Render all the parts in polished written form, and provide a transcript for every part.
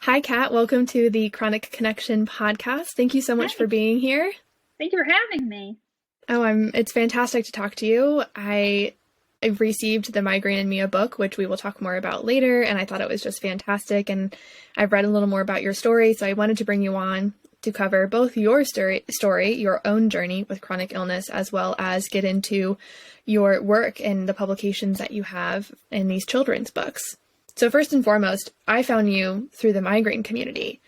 Hi, Kat. Welcome to the Chronic Connection podcast. Thank you so much Hi, for being here. thank you for having me. It's fantastic to talk to you. I've received the Migraine and Mia book, which we will talk more about later, and I thought it was just fantastic. And I've read a little more about your story, so I wanted to bring you on to cover both your story, your own journey with chronic illness, as well as get into your work and the publications that you have in these children's books. So first and foremost, I found you through the migraine community.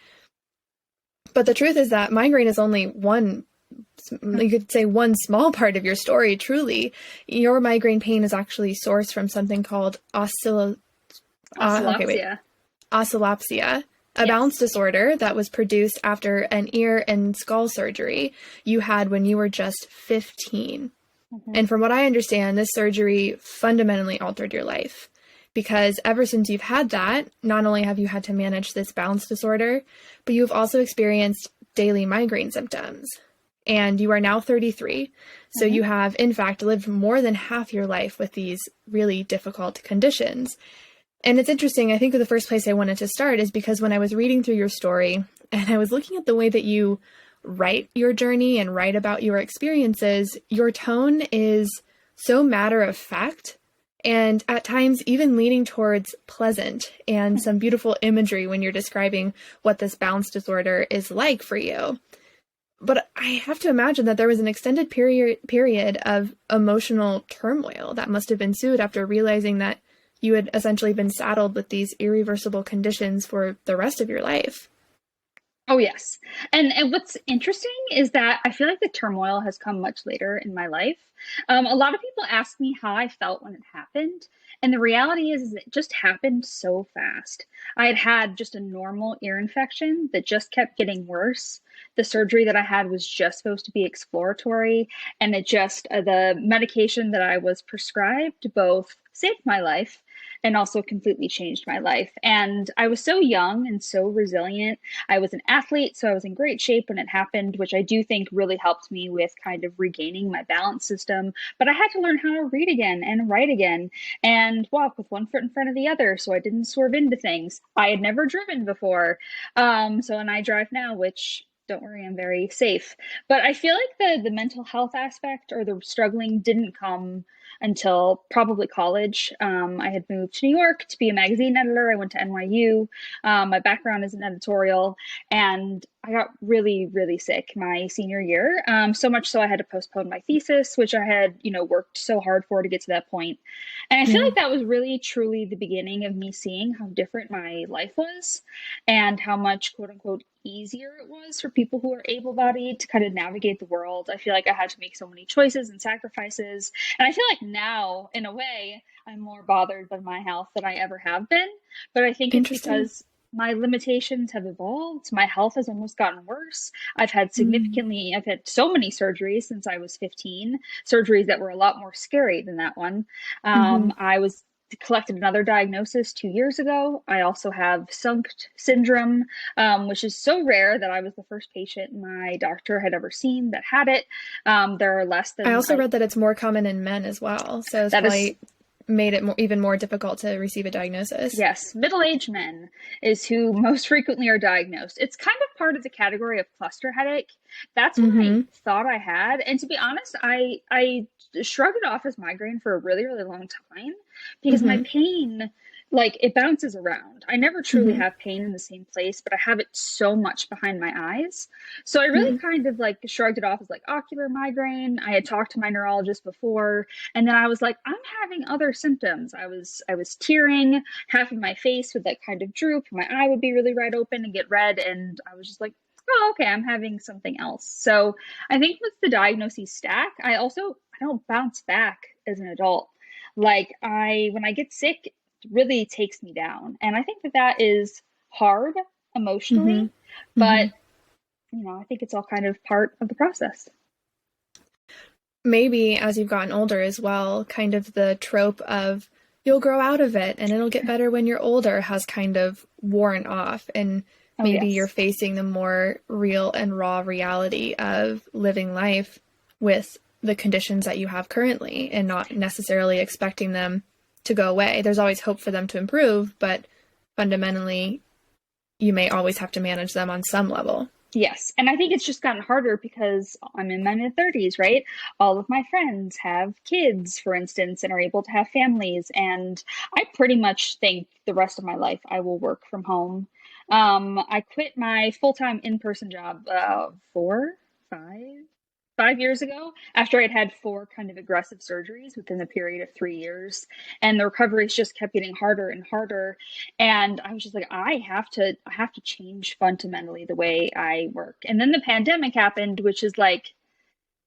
But the truth is that migraine is only one, you could say one small part of your story, truly. Your migraine pain is actually sourced from something called Oscillopsia. oscillopsia, a balance Yes. disorder that was produced after an ear and skull surgery you had when you were just 15. hmm And from what I understand, this surgery fundamentally altered your life. Because ever since you've had that, not only have you had to manage this balance disorder, but you've also experienced daily migraine symptoms. And you are now 33, so hmm you have, in fact, lived more than half your life with these really difficult conditions. And it's interesting, I think the first place I wanted to start is because when I was reading through your story, and I was looking at the way that you write your journey and write about your experiences, your tone is so matter of fact, and at times even leaning towards pleasant and some beautiful imagery when you're describing what this balance disorder is like for you. But I have to imagine that there was an extended period of emotional turmoil that must have ensued after realizing that you had essentially been saddled with these irreversible conditions for the rest of your life. Oh, yes. And what's interesting is that I feel like the turmoil has come much later in my life. A lot of people ask me how I felt when it happened. And the reality is it just happened so fast. I had had just a normal ear infection that just kept getting worse. The surgery that I had was just supposed to be exploratory. And the medication that I was prescribed both saved my life and also completely changed my life. And I was so young and so resilient. I was an athlete, so I was in great shape when it happened, which I do think really helped me with kind of regaining my balance system. But I had to learn how to read again and write again and walk with one foot in front of the other so I didn't swerve into things. I had never driven before. And I drive now, which don't worry, I'm very safe. But I feel like the mental health aspect or the struggling didn't come until probably college. I had moved to New York to be a magazine editor. I went to NYU. My background is in editorial, and I got really, really sick my senior year. So much so I had to postpone my thesis, which I had, worked so hard for to get to that point. And I feel Yeah. like that was really, truly the beginning of me seeing how different my life was and how much, quote unquote, easier it was for people who are able bodied to kind of navigate the world. I feel like I had to make so many choices and sacrifices. And I feel like now, in a way, I'm more bothered by my health than I ever have been. But I think it's Interesting. because my limitations have evolved. My health has almost gotten worse. Mm. I've had so many surgeries since I was 15, surgeries that were a lot more scary than that one. Mm-hmm. I was collected another diagnosis 2 years ago. I also have sunk syndrome, which is so rare that I was the first patient my doctor had ever seen that had it. There are less I than also read that it's more common in men as well, so it's that is probably made it even more difficult to receive a diagnosis. Yes, middle-aged men is who most frequently are diagnosed. It's kind of part of the category of cluster headache. That's what I Mm-hmm. thought I had, and to be honest, I shrugged it off as migraine for a really, really long time because my Mm-hmm. pain, like, it bounces around. I never truly Mm-hmm. have pain in the same place, but I have it so much behind my eyes. So I really Mm-hmm. kind of like shrugged it off as like ocular migraine. I had talked to my neurologist before, and then I was like, I'm having other symptoms. I was tearing, half of my face would like kind of droop, my eye would be really wide open and get red, and I was just like, oh, okay, I'm having something else. So I think with the diagnoses stack, I don't bounce back as an adult. Like I when I get sick, it really takes me down. And I think that that is hard Mm-hmm. emotionally, Mm-hmm. but I think it's all kind of part of the process. Maybe as you've gotten older as well, kind of the trope of you'll grow out of it and it'll get better when you're older has kind of worn off. And Oh, maybe you're yes. facing the more real and raw reality of living life with the conditions that you have currently and not necessarily expecting them to go away. There's always hope for them to improve, but fundamentally, you may always have to manage them on some level. Yes. And I think it's just gotten harder because I'm in my mid 30s, right? All of my friends have kids, for instance, and are able to have families. And I pretty much think the rest of my life I will work from home. I quit my full-time in-person job 5 years ago after I'd had four kind of aggressive surgeries within the period of 3 years. And the recoveries just kept getting harder and harder. And I was just like, I have to change fundamentally the way I work. And then the pandemic happened, which is like,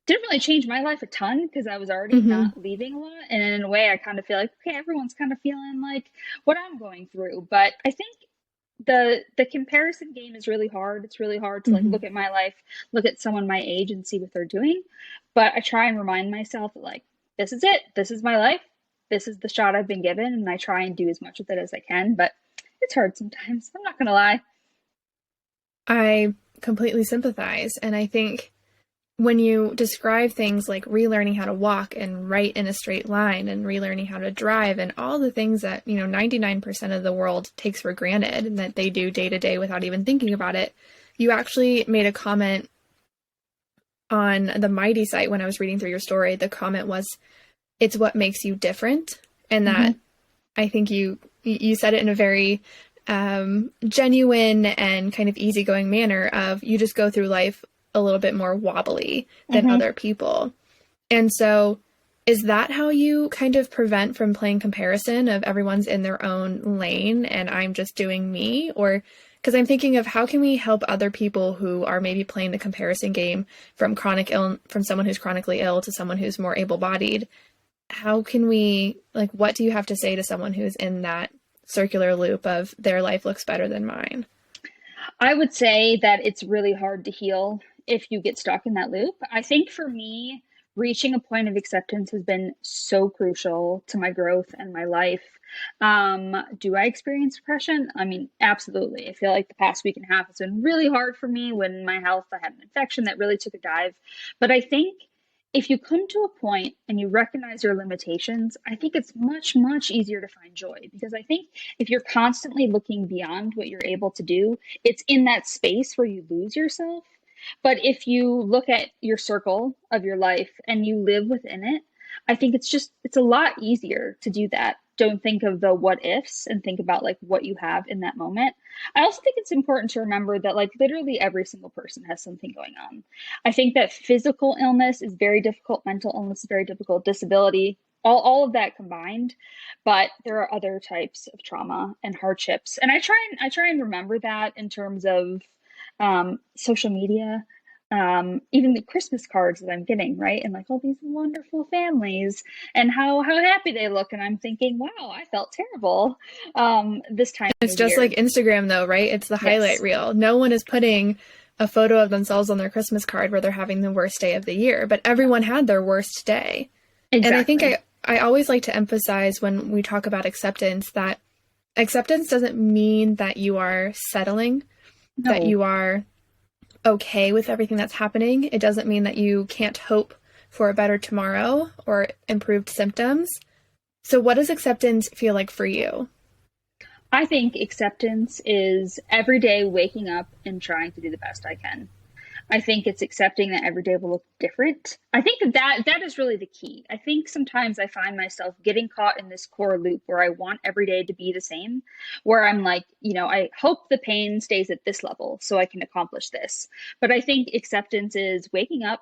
didn't really change my life a ton because I was already not leaving a lot. And in a way, I kind of feel like, okay, everyone's kind of feeling like what I'm going through. But I think the comparison game is really hard. It's really hard to like look at my life, look at someone my age and see what they're doing. But I try and remind myself that like, this is it. This is my life. This is the shot I've been given. And I try and do as much with it as I can. But it's hard sometimes. I'm not going to lie. I completely sympathize. And I think when you describe things like relearning how to walk and write in a straight line and relearning how to drive and all the things that, 99% of the world takes for granted and that they do day to day without even thinking about it, you actually made a comment on the Mighty site when I was reading through your story. The comment was, it's what makes you different. And that I think you said it in a very genuine and kind of easygoing manner of you just go through life a little bit more wobbly than other people. And so is that how you kind of prevent from playing comparison of everyone's in their own lane and I'm just doing me? Or because I'm thinking of how can we help other people who are maybe playing the comparison game from someone who's chronically ill to someone who's more able-bodied? How can we, like, what do you have to say to someone who's in that circular loop of their life looks better than mine? I would say that it's really hard to heal if you get stuck in that loop. I think for me, reaching a point of acceptance has been so crucial to my growth and my life. Do I experience depression? I mean, absolutely. I feel like the past week and a half has been really hard for me when my health, I had an infection that really took a dive. But I think if you come to a point and you recognize your limitations, I think it's much, much easier to find joy because I think if you're constantly looking beyond what you're able to do, it's in that space where you lose yourself. But if you look at your circle of your life and you live within it, I think it's a lot easier to do that. Don't think of the what ifs and think about like what you have in that moment. I also think it's important to remember that like literally every single person has something going on. I think that physical illness is very difficult, mental illness is very difficult, disability, all of that combined. But there are other types of trauma and hardships. And I try and remember that in terms of social media, even the Christmas cards that I'm getting, right? And like all these wonderful families and how happy they look. And I'm thinking, wow, I felt terrible this time. It's just like Instagram though, right? It's the highlight reel. No one is putting a photo of themselves on their Christmas card where they're having the worst day of the year, but everyone had their worst day. Exactly. And I think I always like to emphasize when we talk about acceptance that acceptance doesn't mean that you are settling. No. That you are okay with everything that's happening. It doesn't mean that you can't hope for a better tomorrow or improved symptoms. So what does acceptance feel like for you? I think acceptance is every day waking up and trying to do the best I can. I think it's accepting that every day will look different. I think that is really the key. I think sometimes I find myself getting caught in this core loop where I want every day to be the same, where I'm like, I hope the pain stays at this level so I can accomplish this. But I think acceptance is waking up,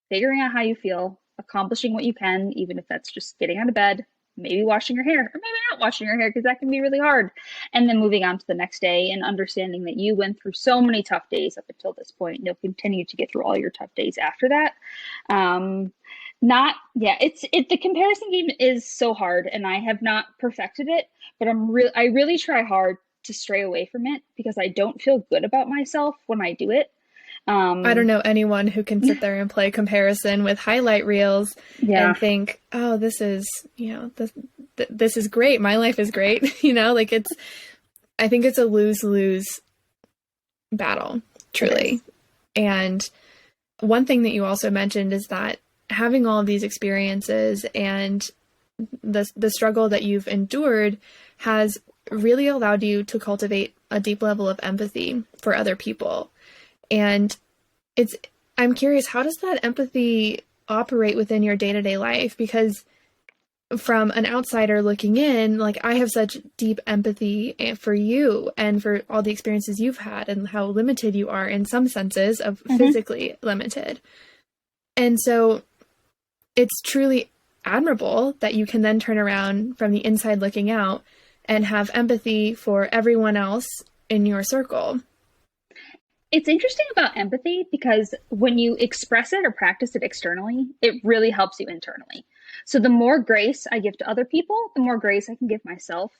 figuring out how you feel, accomplishing what you can, even if that's just getting out of bed, maybe washing your hair, or maybe not washing your hair because that can be really hard. And then moving on to the next day and understanding that you went through so many tough days up until this point, and you'll continue to get through all your tough days after that. The comparison game is so hard, and I have not perfected it, but I really try hard to stray away from it because I don't feel good about myself when I do it. I don't know anyone who can sit there and play comparison with highlight reels and think, oh, this is, this is great. My life is great. I think it's a lose-lose battle, truly. And one thing that you also mentioned is that having all of these experiences and the struggle that you've endured has really allowed you to cultivate a deep level of empathy for other people. And I'm curious, how does that empathy operate within your day-to-day life? Because from an outsider looking in, like, I have such deep empathy for you and for all the experiences you've had and how limited you are in some senses of physically limited. And so it's truly admirable that you can then turn around from the inside looking out and have empathy for everyone else in your circle. It's interesting about empathy because when you express it or practice it externally, it really helps you internally. So the more grace I give to other people, the more grace I can give myself.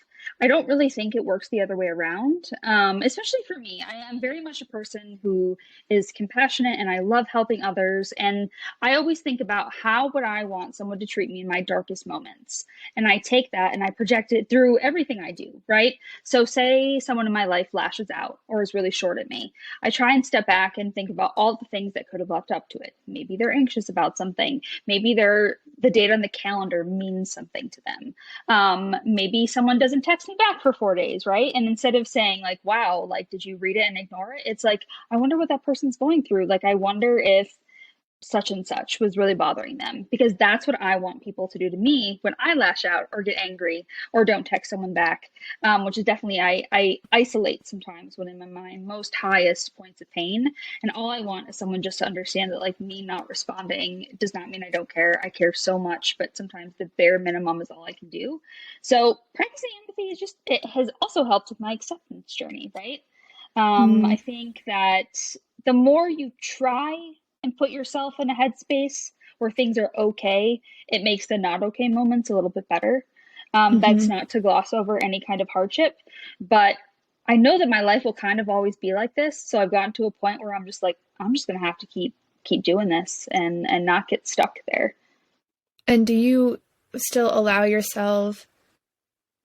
I don't really think it works the other way around, especially for me. I am very much a person who is compassionate and I love helping others. And I always think about how would I want someone to treat me in my darkest moments? And I take that and I project it through everything I do, right? So say someone in my life lashes out or is really short at me. I try and step back and think about all the things that could have left up to it. Maybe they're anxious about something. Maybe the date on the calendar means something to them. Maybe someone doesn't text me back for 4 days, right? And instead of saying like, wow, like, did you read it and ignore it? It's like, I wonder what that person's going through. Like, I wonder if such and such was really bothering them, because that's what I want people to do to me when I lash out or get angry or don't text someone back, which is definitely, I isolate sometimes when I'm in my most highest points of pain. And all I want is someone just to understand that, like, me not responding does not mean I don't care. I care so much, but sometimes the bare minimum is all I can do. So practicing empathy is just, it has also helped with my acceptance journey, right? I think that the more you try and put yourself in a headspace where things are okay, it makes the not okay moments a little bit better. That's not to gloss over any kind of hardship, but I know that my life will kind of always be like this. So I've gotten to a point where I'm just like, I'm just going to have to keep doing this and not get stuck there. And do you still allow yourself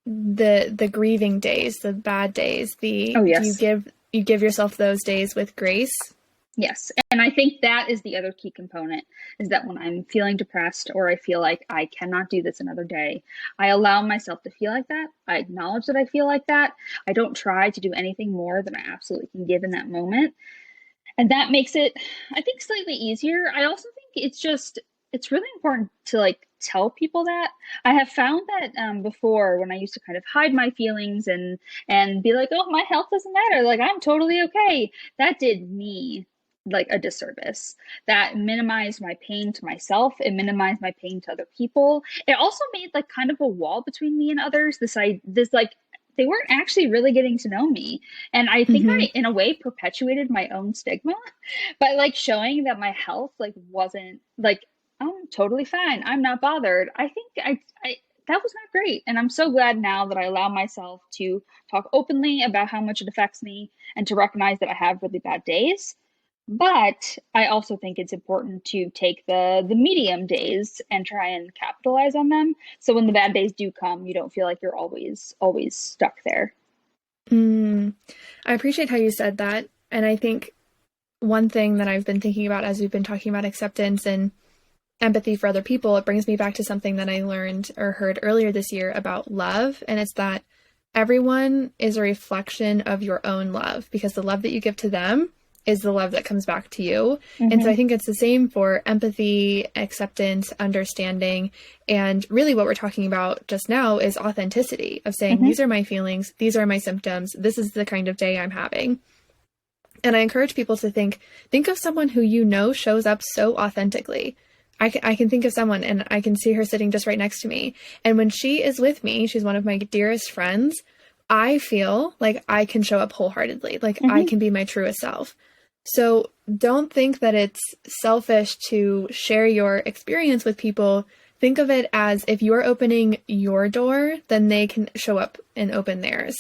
the grieving days, the bad days, Oh, yes. do you give yourself those days with grace? Yes. And I think that is the other key component, is that when I'm feeling depressed or I feel like I cannot do this another day, I allow myself to feel like that. I acknowledge that I feel like that. I don't try to do anything more than I absolutely can give in that moment. And that makes it, I think, slightly easier. I also think it's really important to, like, tell people that. I have found that before, when I used to kind of hide my feelings and be like, oh, my health doesn't matter, like, I'm totally okay. That did me like a disservice. That minimized my pain to myself. It minimized my pain to other people. It also made, like, kind of a wall between me and others. This like, they weren't actually really getting to know me. And I think I, in a way, perpetuated my own stigma by, like, showing that my health, like, wasn't like, I'm totally fine, I'm not bothered. I think I that was not great. And I'm so glad now that I allow myself to talk openly about how much it affects me and to recognize that I have really bad days. But I also think it's important to take the medium days and try and capitalize on them. So when the bad days do come, you don't feel like you're always stuck there. I appreciate how you said that. And I think one thing that I've been thinking about as we've been talking about acceptance and empathy for other people, it brings me back to something that I learned or heard earlier this year about love. And it's that everyone is a reflection of your own love, because the love that you give to them is the love that comes back to you. And so I think it's the same for empathy, acceptance, understanding. And really what we're talking about just now is authenticity, of saying, these are my feelings, these are my symptoms, this is the kind of day I'm having. And I encourage people to think of someone who you know shows up so authentically. I can think of someone, and I can see her sitting just right next to me. And when she is with me, she's one of my dearest friends, I feel like I can show up wholeheartedly, like I can be my truest self. So don't think that it's selfish to share your experience with people. Think of it as, if you're opening your door, then they can show up and open theirs.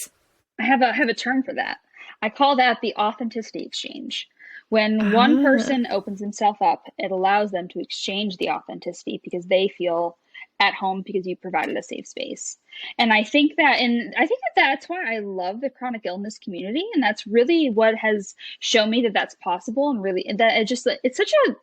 I have a term for that. I call that the authenticity exchange. When one person opens himself up, it allows them to exchange the authenticity because they feel at home because you provided a safe space. And I think that that's why I love the chronic illness community. And that's really what has shown me that that's possible. And really, that it's such a,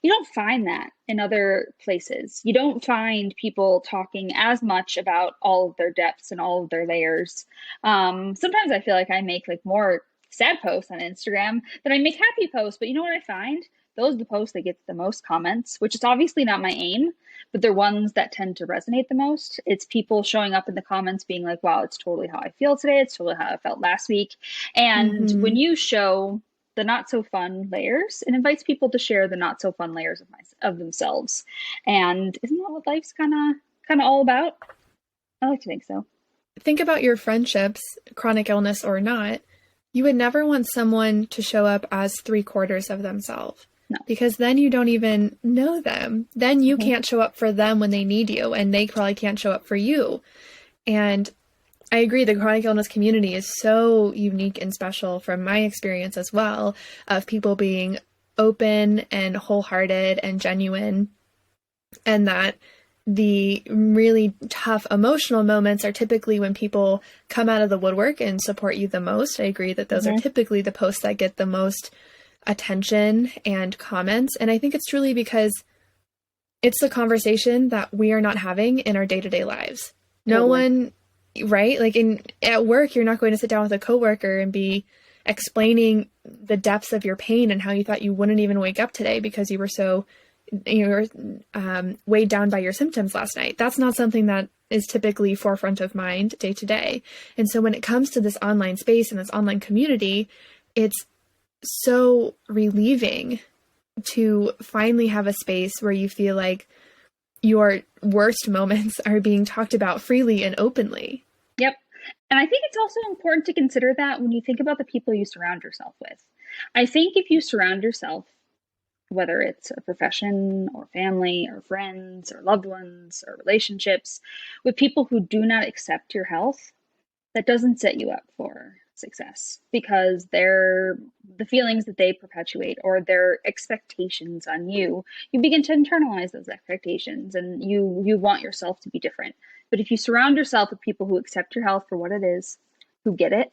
You don't find that in other places. You don't find people talking as much about all of their depths and all of their layers. Sometimes I feel like I make like more sad posts on Instagram than I make happy posts. But you know what I find? Those are the posts that get the most comments, which is obviously not my aim, but they're ones that tend to resonate the most. It's people showing up in the comments being like, wow, it's totally how I feel today. It's totally how I felt last week. And when Mm-hmm. you show the not so fun layers, it invites people to share the not so fun layers of themselves. And isn't that what life's kind of all about? I like to think so. Think about your friendships, chronic illness or not. You would never want someone to show up as three-quarters of themselves No. because then you don't even know them. Then you Mm-hmm. can't show up for them when they need you, and they probably can't show up for you. And I agree, the chronic illness community is so unique and special from my experience as well, of people being open and wholehearted and genuine, and that the really tough emotional moments are typically when people come out of the woodwork and support you the most. I agree that those are Mm-hmm. typically the posts that get the most attention and comments. And I think it's truly because it's the conversation that we are not having in our day-to-day lives. No Totally. one, right? Like at work, you're not going to sit down with a coworker and be explaining the depths of your pain and how you thought you wouldn't even wake up today because you were weighed down by your symptoms last night. That's not something that is typically forefront of mind day to day. And so when it comes to this online space and this online community, it's so relieving to finally have a space where you feel like your worst moments are being talked about freely and openly. Yep. And I think it's also important to consider that when you think about the people you surround yourself with. I think if you surround yourself, whether it's a profession or family or friends or loved ones or relationships, with people who do not accept your health, that doesn't set you up for success because they're the feelings that they perpetuate or their expectations on you, you begin to internalize those expectations and you want yourself to be different. But if you surround yourself with people who accept your health for what it is, who get it,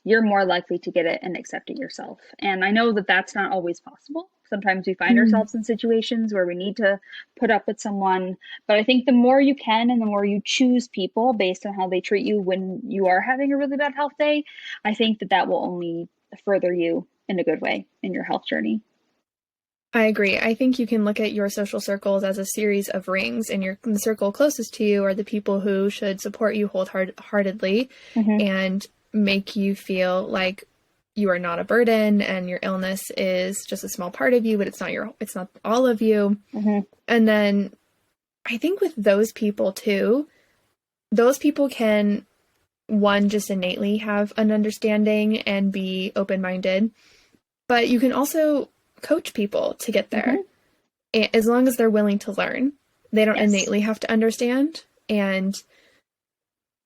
you're more likely to get it and accept it yourself. And I know that that's not always possible. Sometimes we find Mm. ourselves in situations where we need to put up with someone. But I think the more you can and the more you choose people based on how they treat you when you are having a really bad health day, I think that that will only further you in a good way in your health journey. I agree. I think you can look at your social circles as a series of rings, and the circle closest to you are the people who should support you wholeheartedly Mm-hmm. and make you feel like you are not a burden and your illness is just a small part of you, but it's not all of you. Mm-hmm. And then I think with those people too, those people can, one, just innately have an understanding and be open-minded, but you can also coach people to get there, Mm-hmm. as long as they're willing to learn. They don't Yes. innately have to understand. And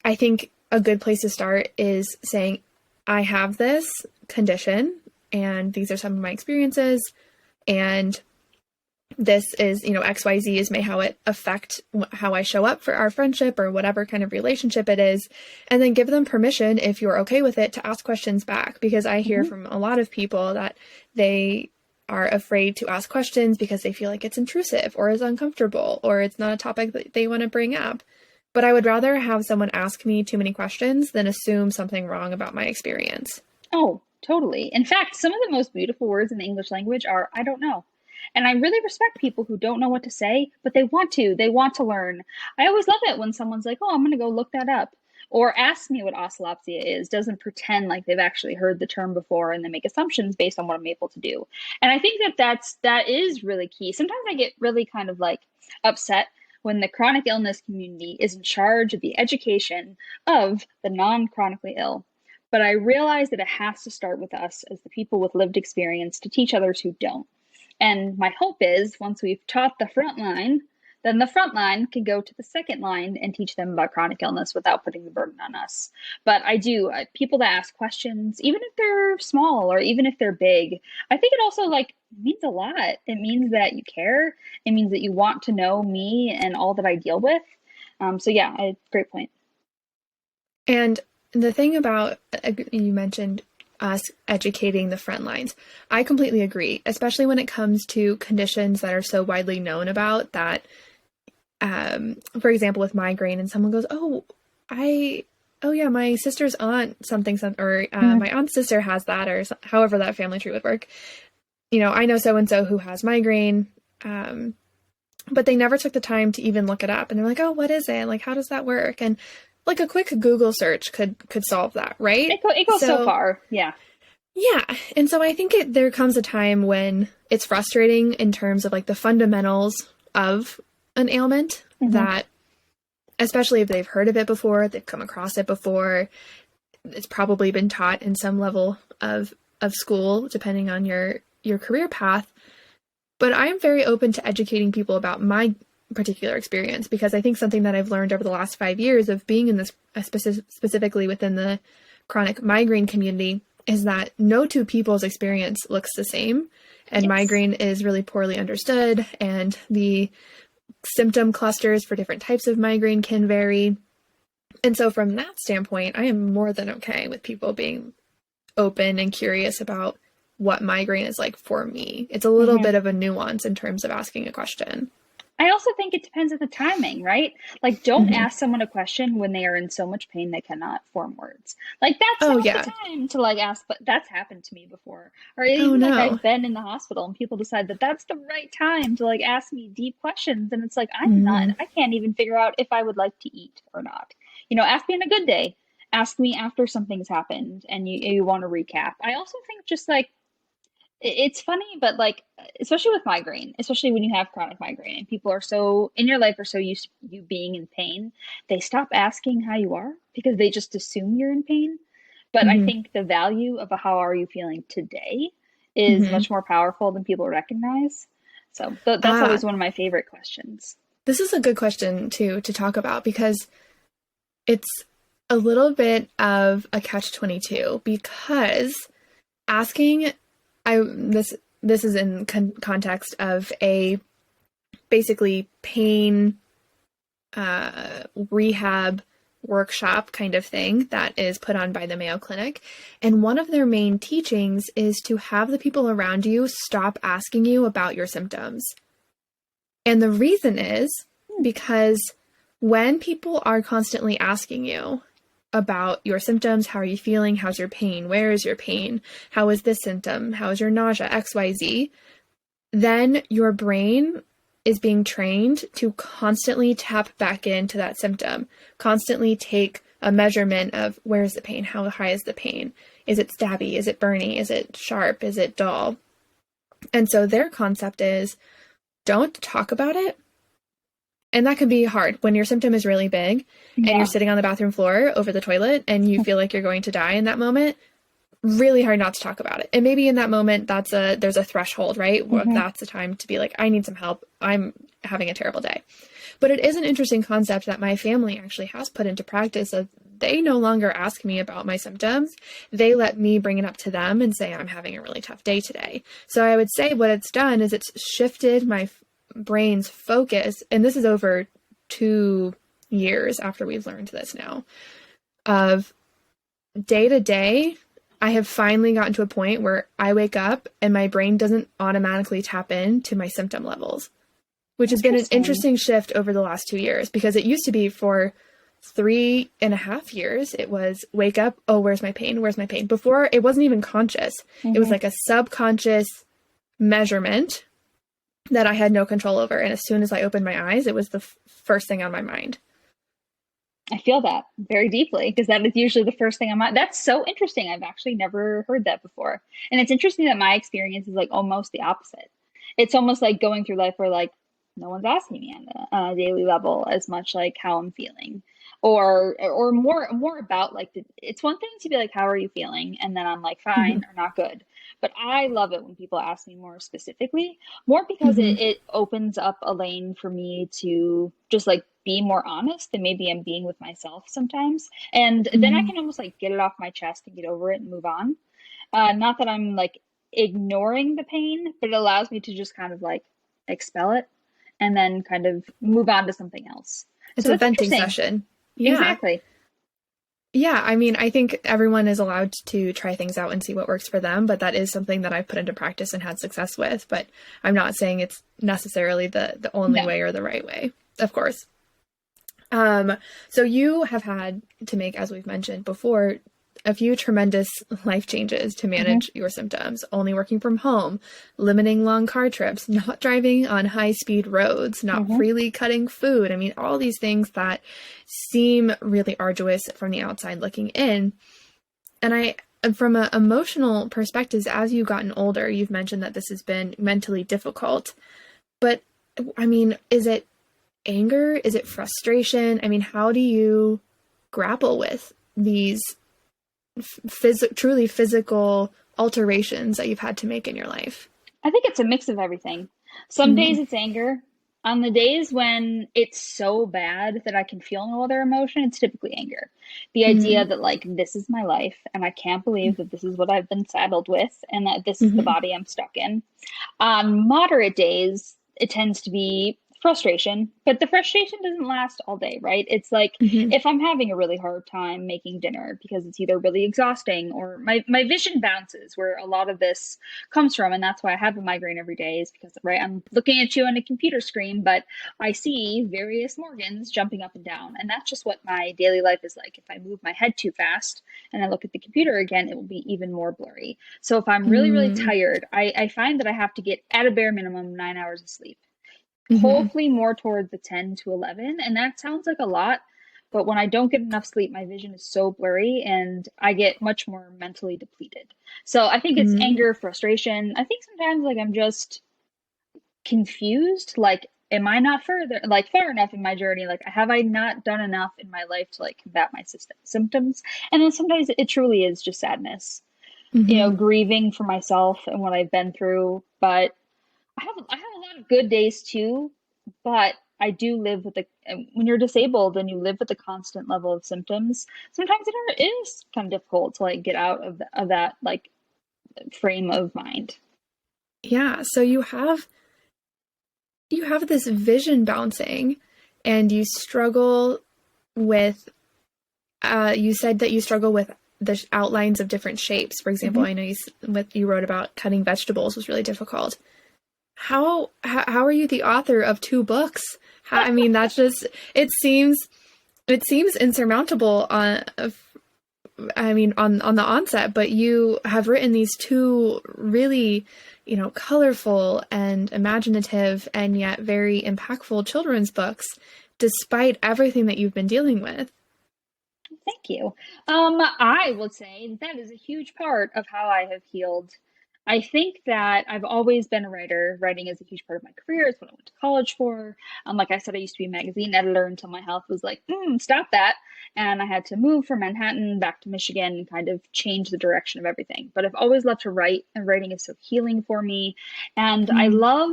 I think a good place to start is saying, I have this condition, and these are some of my experiences, and this is, XYZ is may how it affect how I show up for our friendship or whatever kind of relationship it is. And then give them permission, if you're okay with it, to ask questions back. Because I hear Mm-hmm. from a lot of people that they are afraid to ask questions because they feel like it's intrusive or is uncomfortable or it's not a topic that they want to bring up. But I would rather have someone ask me too many questions than assume something wrong about my experience. Oh, totally. In fact, some of the most beautiful words in the English language are I don't know. And I really respect people who don't know what to say, but they want to. They want to learn. I always love it when someone's like, oh, I'm going to go look that up. Or ask me what oscillopsia is, doesn't pretend like they've actually heard the term before and then make assumptions based on what I'm able to do. And I think that is really key. Sometimes I get really kind of like upset when the chronic illness community is in charge of the education of the non-chronically ill. But I realize that it has to start with us as the people with lived experience to teach others who don't. And my hope is once we've taught the front line, then the front line can go to the second line and teach them about chronic illness without putting the burden on us. But I do, people that ask questions, even if they're small or even if they're big, I think it also like means a lot. It means that you care. It means that you want to know me and all that I deal with. So yeah, great point. And the thing about, you mentioned us educating the front lines. I completely agree, especially when it comes to conditions that are so widely known about that, for example, with migraine, and someone goes, oh yeah, my sister's aunt something, or my aunt's sister has that, or however that family tree would work. You know, I know so-and-so who has migraine, but they never took the time to even look it up. And they're like, oh, what is it? Like, how does that work? And like a quick Google search could solve that, right? It goes so far. Yeah. Yeah. And so I think there comes a time when it's frustrating in terms of like the fundamentals of an ailment that, especially if they've heard of it before, they've come across it before, it's probably been taught in some level of school, depending on your career path. But I'm very open to educating people about my particular experience, because I think something that I've learned over the last 5 years of being in this, specifically within the chronic migraine community, is that no two people's experience looks the same. And migraine is really poorly understood, and the symptom clusters for different types of migraine can vary. And so from that standpoint, I am more than okay with people being open and curious about what migraine is like for me. It's a little bit of a nuance in terms of asking a question. I also think it depends on the timing, right? Like, don't ask someone a question when they are in so much pain they cannot form words. Like, that's not the time to like ask, but that's happened to me before. Or even like I've been in the hospital and people decide that that's the right time to like ask me deep questions. And it's like, I can't even figure out if I would like to eat or not. You know, ask me on a good day. Ask me after something's happened and you want to recap. I also think just like, it's funny, but like, especially with migraine, especially when you have chronic migraine and people are so in your life are so used to you being in pain, they stop asking how you are because they just assume you're in pain. But I think the value of a how are you feeling today is much more powerful than people recognize. So that's always one of my favorite questions. This is a good question to talk about, because it's a little bit of a catch-22, because asking, this is in context of a basically pain rehab workshop kind of thing that is put on by the Mayo Clinic. And one of their main teachings is to have the people around you stop asking you about your symptoms. And the reason is because when people are constantly asking you about your symptoms, how are you feeling, how's your pain, where is your pain, how is this symptom, how is your nausea, XYZ, then your brain is being trained to constantly tap back into that symptom, constantly take a measurement of where's the pain, how high is the pain, is it stabby, is it burny, is it sharp, is it dull. And so their concept is, don't talk about it. And that can be hard when your symptom is really big and you're sitting on the bathroom floor over the toilet and you feel like you're going to die in that moment. Really hard not to talk about it. And maybe in that moment, there's a threshold, right? Where that's the time to be like, I need some help. I'm having a terrible day. But it is an interesting concept that my family actually has put into practice of, they no longer ask me about my symptoms. They let me bring it up to them and say, I'm having a really tough day today. So I would say what it's done is it's shifted my brain's focus, and this is over 2 years after we've learned this now, of day to day, I have finally gotten to a point where I wake up and my brain doesn't automatically tap into my symptom levels, which has been an interesting shift over the last 2 years, because it used to be for 3.5 years, it was wake up, oh, where's my pain? Where's my pain? Before, it wasn't even conscious. It was like a subconscious measurement that I had no control over. And as soon as I opened my eyes, it was the first thing on my mind. I feel that very deeply, because that is usually the first thing on my. That's so interesting. I've actually never heard that before. And it's interesting that my experience is like almost the opposite. It's almost like going through life where like no one's asking me on a daily level as much like how I'm feeling, or more about like it's one thing to be like, how are you feeling? And then I'm like, fine or not good. But I love it when people ask me more specifically, more because it opens up a lane for me to just like be more honest than maybe I'm being with myself sometimes. And then I can almost like get it off my chest and get over it and move on. Not that I'm like ignoring the pain, but it allows me to just kind of like expel it and then kind of move on to something else. It's a venting session. Yeah. Exactly. Yeah, I mean, I think everyone is allowed to try things out and see what works for them, but that is something that I've put into practice and had success with. But I'm not saying it's necessarily the only No. way or the right way, of course. Um, so you have had to make, as we've mentioned before, a few tremendous life changes to Hmm. manage your symptoms, only working from home, limiting long car trips, not driving on high speed roads, not Hmm. freely cutting food. I mean, all these things that seem really arduous from the outside looking in. And from an emotional perspective, as you've gotten older, you've mentioned that this has been mentally difficult. But I mean, is it anger? Is it frustration? I mean, how do you grapple with these truly physical alterations that you've had to make in your life? I think it's a mix of everything. Some days Mm-hmm. it's anger. On the days when it's so bad that I can feel no other emotion, it's typically anger. The idea that, like, this is my life and I can't believe that this is what I've been saddled with and that this is the Mm-hmm. body I'm stuck in. On moderate days, it tends to be frustration, but the frustration doesn't last all day, right? It's like Mm-hmm. if I'm having a really hard time making dinner because it's either really exhausting or my vision bounces, where a lot of this comes from. And that's why I have a migraine every day, is because, right, I'm looking at you on a computer screen, but I see various Morgans jumping up and down. And that's just what my daily life is like. If I move my head too fast and I look at the computer again, it will be even more blurry. So if I'm really, really Mm-hmm. tired, I find that I have to get at a bare minimum 9 hours of sleep, Mm-hmm. hopefully more towards the 10 to 11. And that sounds like a lot, but when I don't get enough sleep, my vision is so blurry and I get much more mentally depleted. So I think it's Mm-hmm. anger, frustration. I think sometimes, like, I'm just confused. Like, am I not far enough in my journey? Like, have I not done enough in my life to, like, combat my symptoms? And then sometimes it truly is just sadness, Mm-hmm. grieving for myself and what I've been through. But I have a lot of good days too, but I do live with when you're disabled and you live with a constant level of symptoms, sometimes it is kind of difficult to, like, get out of that, like, frame of mind. Yeah. So you have this vision bouncing, and you struggle with. You said that you struggle with the outlines of different shapes. For example, Hmm. I know you wrote about cutting vegetables was really difficult. How are you the author of two books? I mean, that's just it seems insurmountable on the onset, but you have written these two really, colorful and imaginative and yet very impactful children's books, despite everything that you've been dealing with. Thank you. I would say that is a huge part of how I have healed. I think that I've always been a writer. Writing is a huge part of my career. It's what I went to college for. Like I said, I used to be a magazine editor until my health was like, stop that. And I had to move from Manhattan back to Michigan and kind of change the direction of everything. But I've always loved to write, and writing is so healing for me. And I Mm, love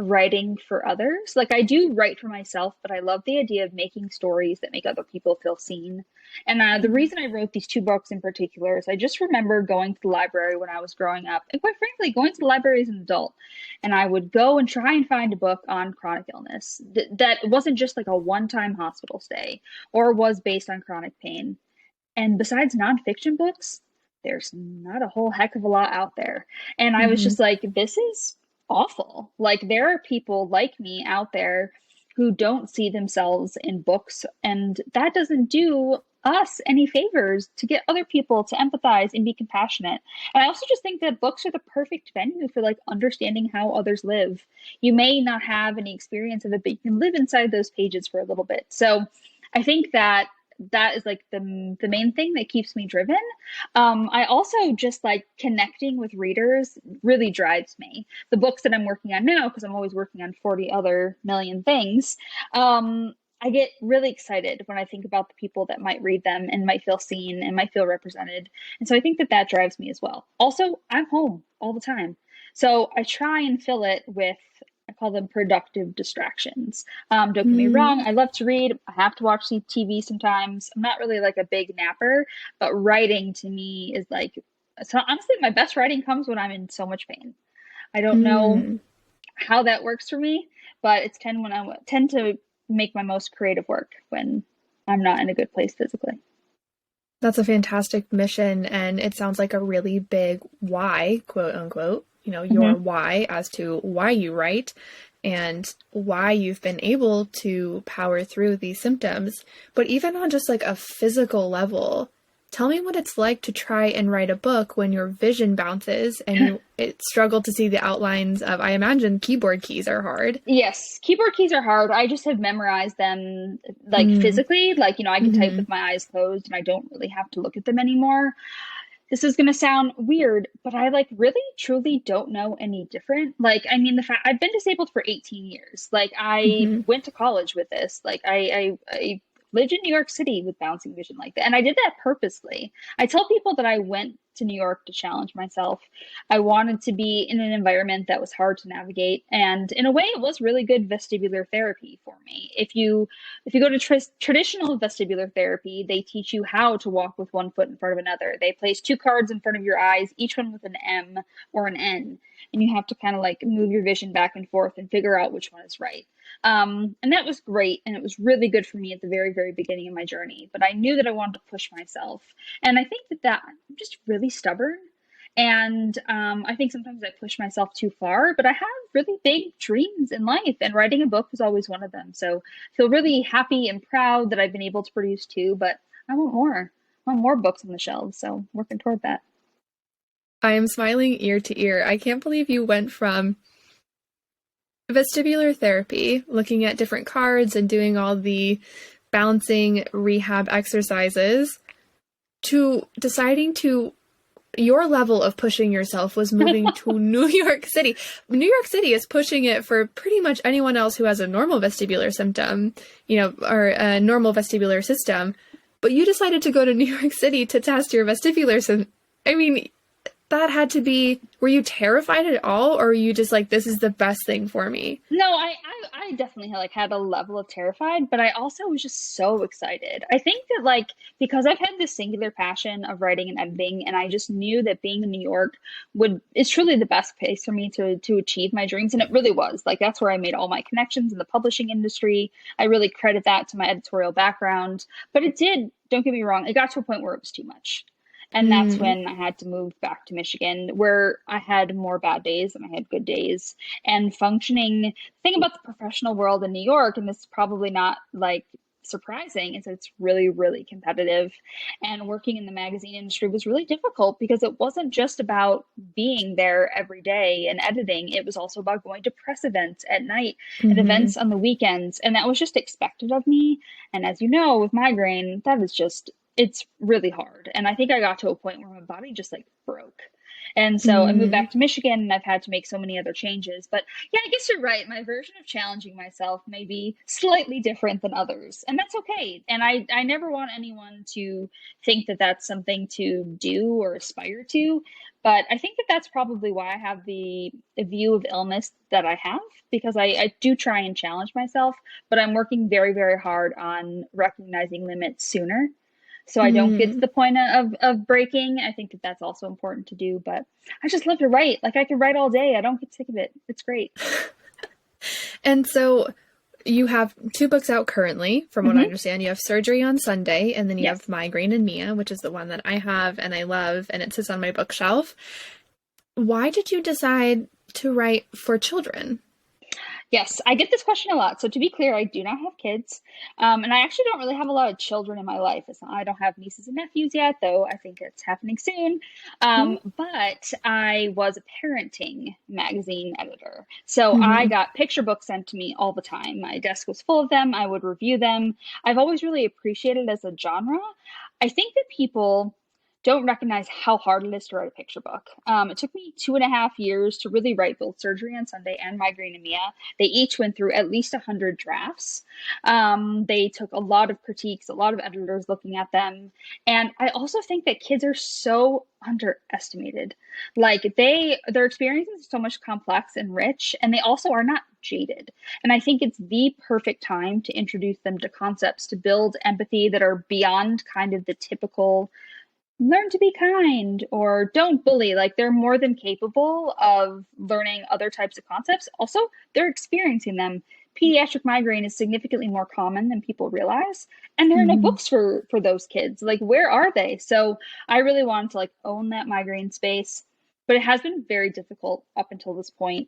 writing for others. Like, I do write for myself, but I love the idea of making stories that make other people feel seen. And the mm, reason I wrote these two books in particular is I just remember going to the library when I was growing up, and quite frankly, going to the library as an adult. And I would go and try and find a book on chronic illness that wasn't just like a one time hospital stay or was based on chronic pain. And besides nonfiction books, there's not a whole heck of a lot out there. And I was mhm, just like, this is awful. Like, there are people like me out there who don't see themselves in books, and that doesn't do us any favors to get other people to empathize and be compassionate. And I also just think that books are the perfect venue for, like, understanding how others live. You may not have any experience of it, but you can live inside those pages for a little bit. So I think that is, like, the main thing that keeps me driven. I also just like connecting with readers really drives me. The books that I'm working on now, because I'm always working on 40 other million things, I get really excited when I think about the people that might read them and might feel seen and might feel represented. And so I think that drives me as well. Also, I'm home all the time. So I try and fill it with, I call them productive distractions. Don't get me wrong, mm, I love to read. I have to watch TV sometimes. I'm not really like a big napper, but writing to me is like, so honestly, my best writing comes when I'm in so much pain. I don't know mm. how that works for me, but it's when I tend to make my most creative work when I'm not in a good place physically. That's a fantastic mission, and it sounds like a really big why, quote unquote, your Hmm. why as to why you write and why you've been able to power through these symptoms. But even on just like a physical level, tell me what it's like to try and write a book when your vision bounces and it struggle to see the outlines of, I imagine keyboard keys are hard. Yes, keyboard keys are hard. I just have memorized them like Mm, physically. Like, I can type hmm with my eyes closed and I don't really have to look at them anymore. This is going to sound weird, but I like really truly don't know any different. Like, I mean, the fact I've been disabled for 18 years. Like, I hmm went to college with this. Like, I lived in New York City with bouncing vision like that. And I did that purposely. I tell people that I went to New York to challenge myself. I wanted to be in an environment that was hard to navigate. And in a way, it was really good vestibular therapy for me. If you go to traditional vestibular therapy, they teach you how to walk with one foot in front of another. They place two cards in front of your eyes, each one with an M or an N, and you have to kind of like move your vision back and forth and figure out which one is right. And that was great, and it was really good for me at the very, very beginning of my journey. But I knew that I wanted to push myself, and I think that I'm just really stubborn. And I think sometimes I push myself too far, but I have really big dreams in life, and writing a book was always one of them. So I feel really happy and proud that I've been able to produce two, but I want more. I want more books on the shelves, so working toward that. I am smiling ear to ear. I can't believe you went from vestibular therapy, looking at different cards and doing all the balancing rehab exercises, to deciding to your level of pushing yourself was moving to New York City. New York City is pushing it for pretty much anyone else who has a normal vestibular symptom, or a normal vestibular system. But you decided to go to New York City to test your vestibular system. I mean, that had to be, were you terrified at all, or were you just like, this is the best thing for me? No, I definitely had a level of terrified, but I also was just so excited. I think that like because I've had this singular passion of writing and editing, and I just knew that being in New York would is truly the best place for me to achieve my dreams, and it really was. Like that's where I made all my connections in the publishing industry. I really credit that to my editorial background, but it did. Don't get me wrong, it got to a point where it was too much. And that's Mm, when I had to move back to Michigan, where I had more bad days than I had good days. And functioning, thing about the professional world in New York, and this is probably not like surprising, is that it's really, really competitive. And working in the magazine industry was really difficult because it wasn't just about being there every day and editing, it was also about going to press events at night and hmm events on the weekends. And that was just expected of me. And as you know, with migraine, that is just it's really hard. And I think I got to a point where my body just like broke. And so I moved mm. back to Michigan and I've had to make so many other changes. But yeah, I guess you're right. My version of challenging myself may be slightly different than others. And that's okay. And I never want anyone to think that that's something to do or aspire to. But I think that that's probably why I have the view of illness that I have, because I do try and challenge myself, but I'm working very, very hard on recognizing limits sooner so I don't get to Mm. the point of breaking. I think that that's also important to do, but I just love to write. Like I could write all day. I don't get sick of it. It's great. And so you have two books out currently, from what I Hmm. understand. You have Surgery on Sunday, and then you Yes. have Migraine and Mia, which is the one that I have and I love, and it sits on my bookshelf. Why did you decide to write for children? Yes, I get this question a lot. So to be clear, I do not have kids, and I actually don't really have a lot of children in my life. It's not, I don't have nieces and nephews yet, though I think it's happening soon. Mm-hmm. But I was a parenting magazine editor, so I got picture books sent to me all the time. My desk was full of them. I would review them. I've always really appreciated it as a genre. I think that people don't recognize how hard it is to write a picture book. It took me 2.5 years to really write both Surgery on Sunday and Migraine and Mia. They each went through at least 100 drafts. They took a lot of critiques, a lot of editors looking at them. And I also think that kids are so underestimated. Like their experiences are so much complex and rich, and they also are not jaded. And I think it's the perfect time to introduce them to concepts to build empathy that are beyond kind of the typical learn to be kind or don't bully. Like they're more than capable of learning other types of concepts. Also, they're experiencing them. pediatric migraine is significantly more common than people realize. And there are no Mhm. books for those kids. Like, where are they? So I really wanted to like own that migraine space, but it has been very difficult up until this point.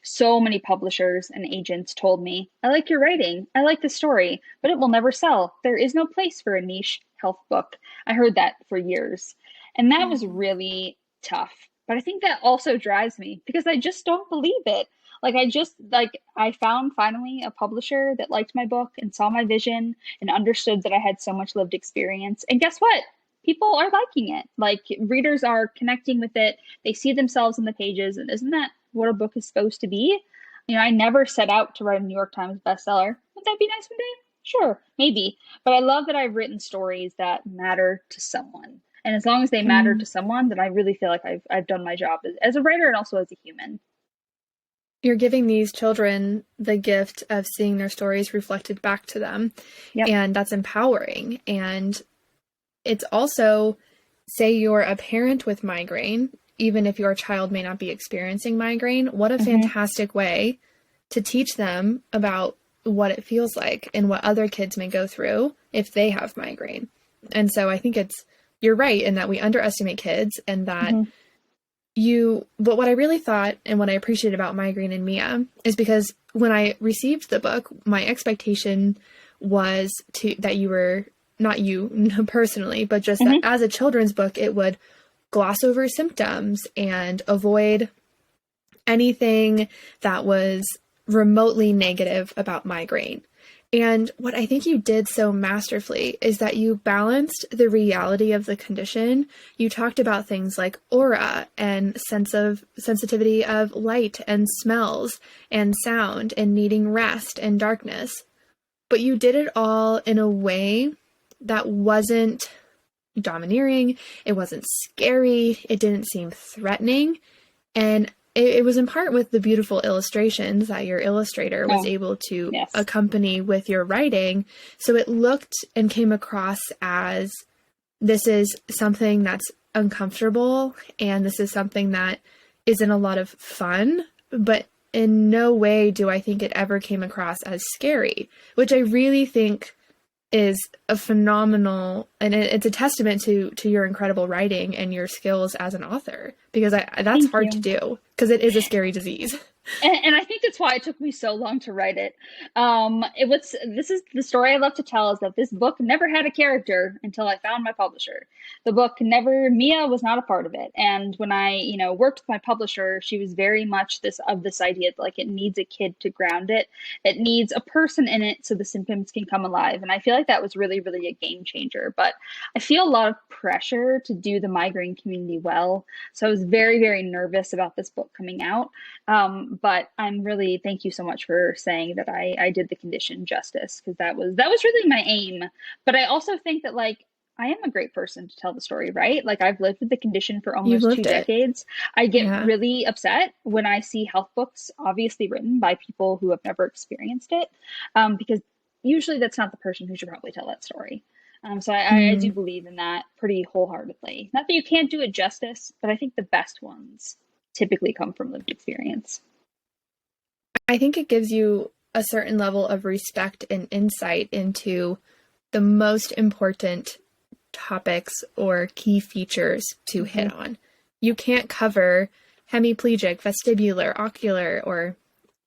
So many publishers and agents told me, I like your writing, I like the story, but it will never sell. There is no place for a niche health book. I heard that for years. And that was really tough. But I think that also drives me because I just don't believe it. I found finally a publisher that liked my book and saw my vision and understood that I had so much lived experience. And guess what? People are liking it. Like, readers are connecting with it. They see themselves in the pages. And isn't that what a book is supposed to be? You know, I never set out to write a New York Times bestseller. Would that be nice one day? Sure, maybe. But I love that I've written stories that matter to someone. And as long as they matter Mm. to someone, then I really feel like I've done my job as a writer and also as a human. You're giving these children the gift of seeing their stories reflected back to them. Yep. And that's empowering. And it's also, say you're a parent with migraine, even if your child may not be experiencing migraine, what a fantastic way to teach them about what it feels like and what other kids may go through if they have migraine. And so I think you're right in that we underestimate kids and that but what I really thought and what I appreciate about Migraine and Mia is because when I received the book, my expectation was that you were, not you personally, but just that as a children's book, it would gloss over symptoms and avoid anything that was remotely negative about migraine. And what I think you did so masterfully is that you balanced the reality of the condition. You talked about things like aura and sensitivity of light and smells and sound and needing rest and darkness. But you did it all in a way that wasn't domineering. It wasn't scary. It didn't seem threatening. And it was in part with the beautiful illustrations that your illustrator was able to accompany with your writing. So it looked and came across as this is something that's uncomfortable and this is something that isn't a lot of fun, but in no way do I think it ever came across as scary, which I really think is a phenomenal, and it's a testament to your incredible writing and your skills as an author, because that's hard to do because it is a scary disease. And I think that's why it took me so long to write it. This is the story I love to tell, is that this book never had a character until I found my publisher. The book Mia was not a part of it. And when I, worked with my publisher, she was very much this idea that like it needs a kid to ground it. It needs a person in it so the symptoms can come alive. And I feel like that was really, really a game changer. But I feel a lot of pressure to do the migraine community well. So I was very, very nervous about this book coming out. But thank you so much for saying that I did the condition justice, because that was really my aim. But I also think that like I am a great person to tell the story, right? Like, I've lived with the condition for You've almost 2 lived it. decades. I get Yeah. really upset when I see health books obviously written by people who have never experienced it, because usually that's not the person who should probably tell that story. So I do believe in that pretty wholeheartedly. Not that you can't do it justice, but I think the best ones typically come from lived experience. I think it gives you a certain level of respect and insight into the most important topics or key features to hit on. You can't cover hemiplegic, vestibular, ocular, or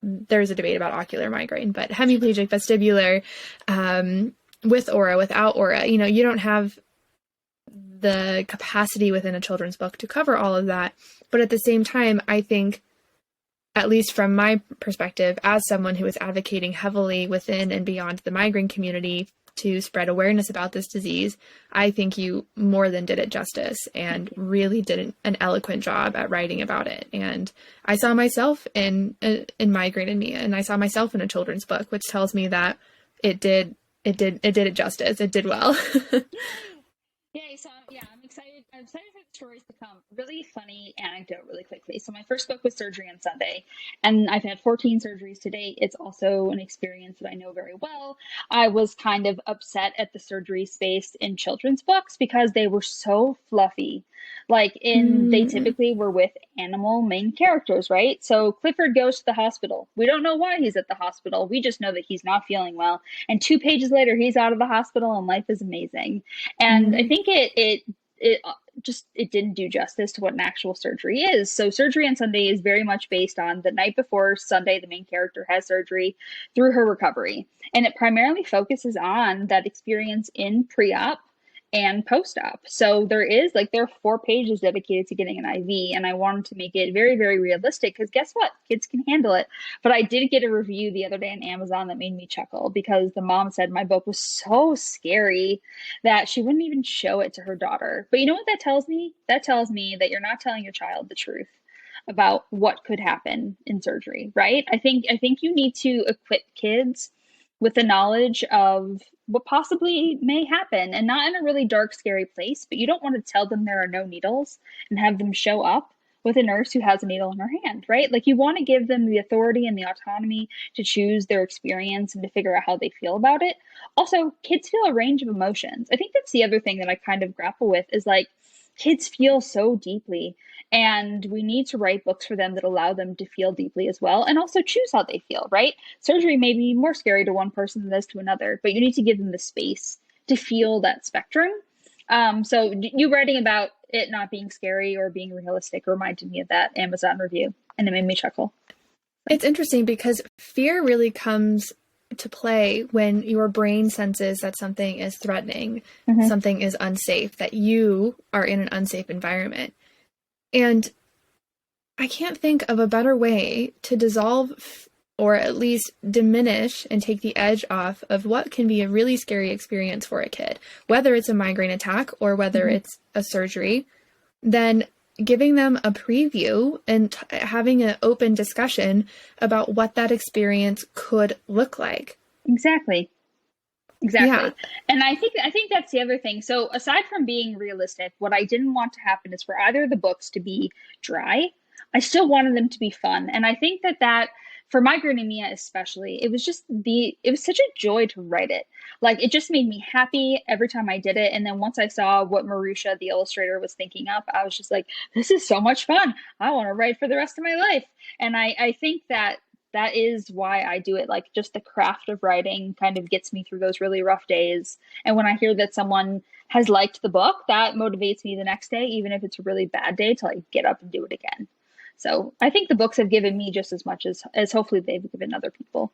there's a debate about ocular migraine, but hemiplegic, vestibular, with aura, without aura. You don't have the capacity within a children's book to cover all of that. But at the same time, I think, at least from my perspective, as someone who is advocating heavily within and beyond the migraine community to spread awareness about this disease, I think you more than did it justice and really did an eloquent job at writing about it. And I saw myself in Migraine and Mia, and I saw myself in a children's book, which tells me that it did it justice. It did well. Yeah, so I'm excited. I'm excited for the stories to come. Really funny anecdote, really quickly. So, my first book was Surgery on Sunday, and I've had 14 surgeries to date. It's also an experience that I know very well. I was kind of upset at the surgery space in children's books because they were so fluffy. They Mm, typically were with animal main characters, right? So, Clifford goes to the hospital. We don't know why he's at the hospital. We just know that he's not feeling well. And 2 pages later, he's out of the hospital and life is amazing. And I mm, think it didn't do justice to what an actual surgery is. So Surgery on Sunday is very much based on the night before Sunday the main character has surgery through her recovery. And it primarily focuses on that experience in pre-op and post-op. So there are 4 pages dedicated to getting an IV, and I wanted to make it very, very realistic because guess what? Kids can handle it. But I did get a review the other day on Amazon that made me chuckle because the mom said my book was so scary that she wouldn't even show it to her daughter. But you know what that tells me? That tells me that you're not telling your child the truth about what could happen in surgery, right? I think you need to equip kids with the knowledge of what possibly may happen, and not in a really dark, scary place, but you don't want to tell them there are no needles and have them show up with a nurse who has a needle in her hand, right? Like you want to give them the authority and the autonomy to choose their experience and to figure out how they feel about it. Also, kids feel a range of emotions. I think that's the other thing that I kind of grapple with is like kids feel so deeply, and we need to write books for them that allow them to feel deeply as well and also choose how they feel, right? Surgery may be more scary to one person than it is to another, but you need to give them the space to feel that spectrum. So you writing about it not being scary or being realistic reminded me of that Amazon review, and it made me chuckle. So, it's interesting because fear really comes to play when your brain senses that something is threatening, mhm. something is unsafe, that you are in an unsafe environment. And I can't think of a better way to dissolve or at least diminish and take the edge off of what can be a really scary experience for a kid, whether it's a migraine attack or whether Mhm. it's a surgery, then giving them a preview and having an open discussion about what that experience could look like. Exactly. Yeah. Exactly. And I think that's the other thing. So aside from being realistic, what I didn't want to happen is for either of the books to be dry. I still wanted them to be fun. And I think that for Migraine and Mia especially, it was such a joy to write it. Like it just made me happy every time I did it. And then once I saw what Marusha, the illustrator, was thinking up, I was just like, this is so much fun. I want to write for the rest of my life. And I think that is why I do it. Like just the craft of writing kind of gets me through those really rough days. And when I hear that someone has liked the book, that motivates me the next day, even if it's a really bad day, to like get up and do it again. So I think the books have given me just as much as hopefully they've given other people.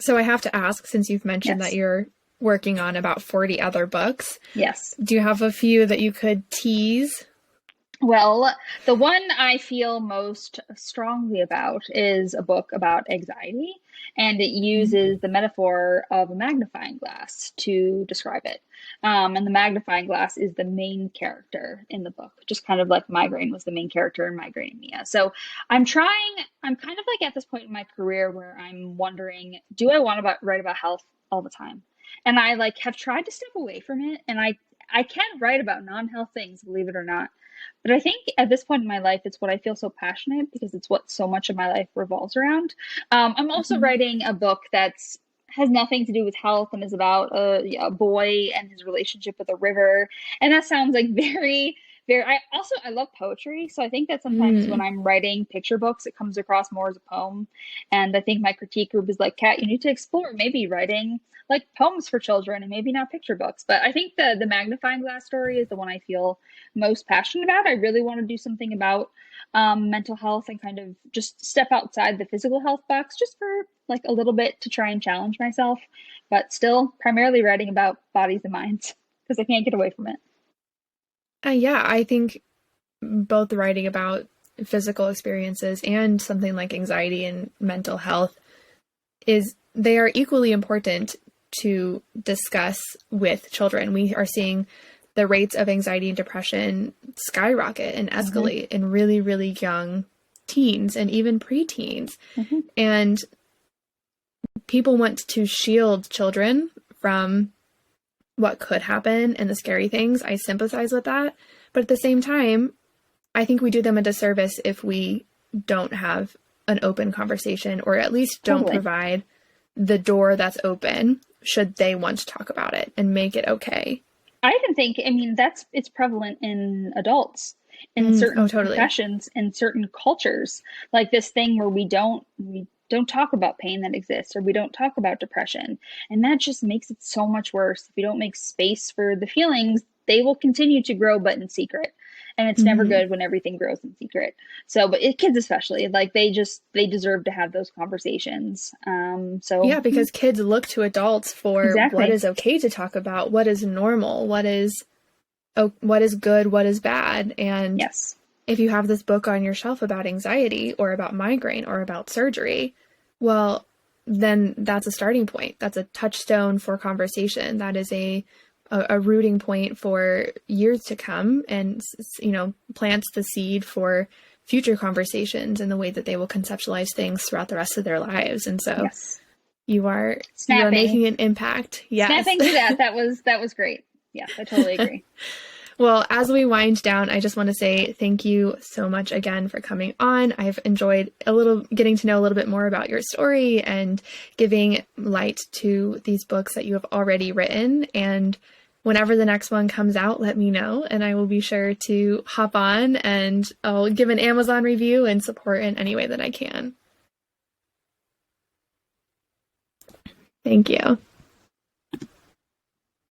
So I have to ask, since you've mentioned that Yes. you're working on about 40 other books, Yes. do you have a few that you could tease? Well, the one I feel most strongly about is a book about anxiety, and it uses the metaphor of a magnifying glass to describe it. And the magnifying glass is the main character in the book, just kind of like Migraine was the main character in Migraine and Mia. So I'm kind of like at this point in my career where I'm wondering, do I want to write about health all the time? And I like have tried to step away from it, and I can write about non-health things, believe it or not. But I think at this point in my life, it's what I feel so passionate because it's what so much of my life revolves around. I'm also Mhm. writing a book that's has nothing to do with health and is about a boy and his relationship with a river. And that sounds like very, very. I love poetry, so I think that sometimes when Mm. I'm writing picture books, it comes across more as a poem. And I think my critique group is like, Kat, you need to explore maybe writing like poems for children and maybe not picture books. But I think the magnifying glass story is the one I feel most passionate about. I really want to do something about mental health and kind of just step outside the physical health box just for like a little bit to try and challenge myself, but still primarily writing about bodies and minds because I can't get away from it. Yeah, I think both writing about physical experiences and something like anxiety and mental health is they are equally important to discuss with children. We are seeing the rates of anxiety and depression skyrocket and Mm-hmm. escalate in really, really young teens and even preteens. Mm-hmm. And people want to shield children from what could happen and the scary things. I sympathize with that. But at the same time, I think we do them a disservice if we don't have an open conversation, or at least don't Totally. provide the door that's open should they want to talk about it and make it okay. I even think, I mean, it's prevalent in adults, in Oh, certain totally. professions, in certain cultures, like this thing where we don't talk about pain that exists, or we don't talk about depression. And that just makes it so much worse. If you don't make space for the feelings, they will continue to grow, but in secret. And it's never Hmm. good when everything grows in secret. So, but kids especially, like they deserve to have those conversations. Yeah, because kids look to adults for what Exactly. is okay to talk about, what is normal, what is good, what is bad. And Yes. if you have this book on your shelf about anxiety or about migraine or about surgery, well, then that's a starting point. That's a touchstone for conversation. That is a rooting point for years to come, and plants the seed for future conversations and the way that they will conceptualize things throughout the rest of their lives. And so Yes. you are Snapping. making an impact. Yes. Snapping to that. That was great. Yes, I totally agree. Well, as we wind down, I just want to say thank you so much again for coming on. I've enjoyed getting to know a little bit more about your story and giving light to these books that you have already written. And whenever the next one comes out, let me know, and I will be sure to hop on and I'll give an Amazon review and support in any way that I can. Thank you.